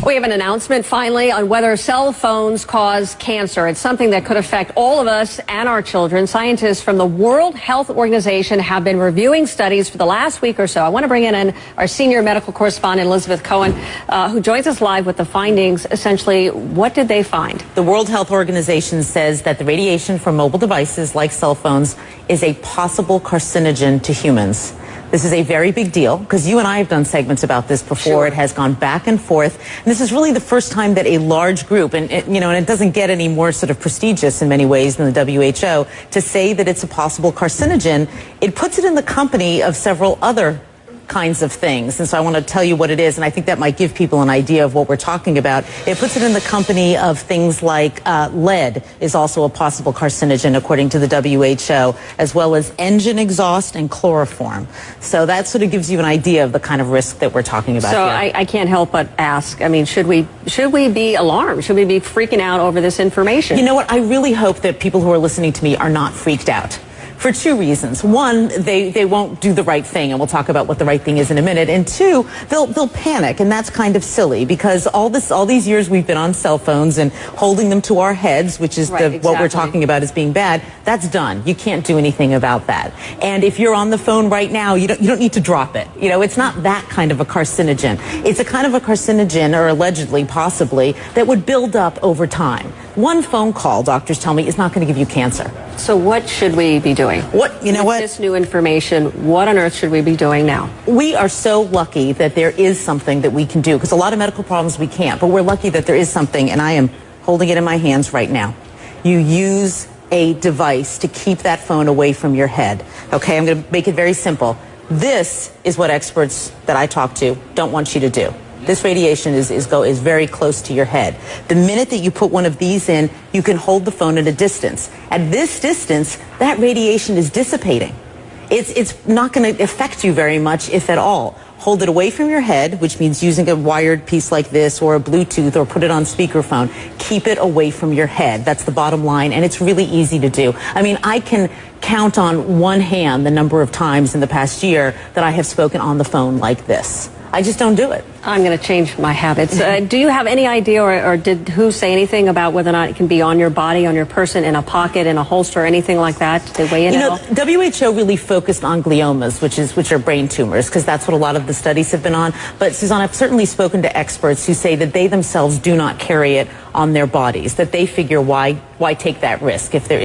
We have an announcement finally on whether cell phones cause cancer. It's something that could affect all of us and our children. Scientists from the World Health Organization have been reviewing studies for the last week or so. I want to bring in our senior medical correspondent, Elizabeth Cohen, who joins us live with the findings. Essentially, what did they find? The World Health Organization says that the radiation from mobile devices like cell phones is a possible carcinogen to humans. This is a very big deal because you and I have done segments about this before. Sure. It has gone back and forth. And this is really the first time that a large group, and it doesn't get any more sort of prestigious in many ways than the WHO, to say that it's a possible carcinogen. It puts it in the company of several other kinds of things. And so I want to tell you what it is, and I think that might give people an idea of what we're talking about. It puts it in the company of things like lead is also a possible carcinogen, according to the WHO, as well as engine exhaust and chloroform. So that sort of gives you an idea of the kind of risk that we're talking about so here. I can't help but ask, I mean, should we be alarmed? Should we be freaking out over this information? You know what? I really hope that people who are listening to me are not freaked out. For two reasons. One, they won't do the right thing, and we'll talk about what the right thing is in a minute. And two, they'll panic, and that's kind of silly because all these years we've been on cell phones and holding them to our heads, which is what we're talking about as being bad. That's done. You can't do anything about that. And if you're on the phone right now, you don't need to drop it. You know, it's not that kind of a carcinogen. It's a kind of a carcinogen, or allegedly, possibly, that would build up over time. One phone call, doctors tell me, is not going to give you cancer. So what should we be doing? With this new information, what on earth should we be doing now? We are so lucky that there is something that we can do, because a lot of medical problems we can't, but we're lucky that there is something, and I am holding it in my hands right now. You use a device to keep that phone away from your head. Okay, I'm going to make it very simple. This is what experts that I talk to don't want you to do. This radiation is very close to your head. The minute that you put one of these in, you can hold the phone at a distance. At this distance, that radiation is dissipating. It's not going to affect you very much, if at all. Hold it away from your head, which means using a wired piece like this or a Bluetooth, or put it on speakerphone. Keep it away from your head. That's the bottom line, and it's really easy to do. I mean, I can count on one hand the number of times in the past year that I have spoken on the phone like this. I just don't do it. I'm going to change my habits. Do you have any idea, or did WHO say anything about whether or not it can be on your body, on your person, in a pocket, in a holster, anything like that? Did they weigh in at all? WHO really focused on gliomas, which are brain tumors, because that's what a lot of the studies have been on. But Suzanne, I've certainly spoken to experts who say that they themselves do not carry it on their bodies, that they figure why take that risk if there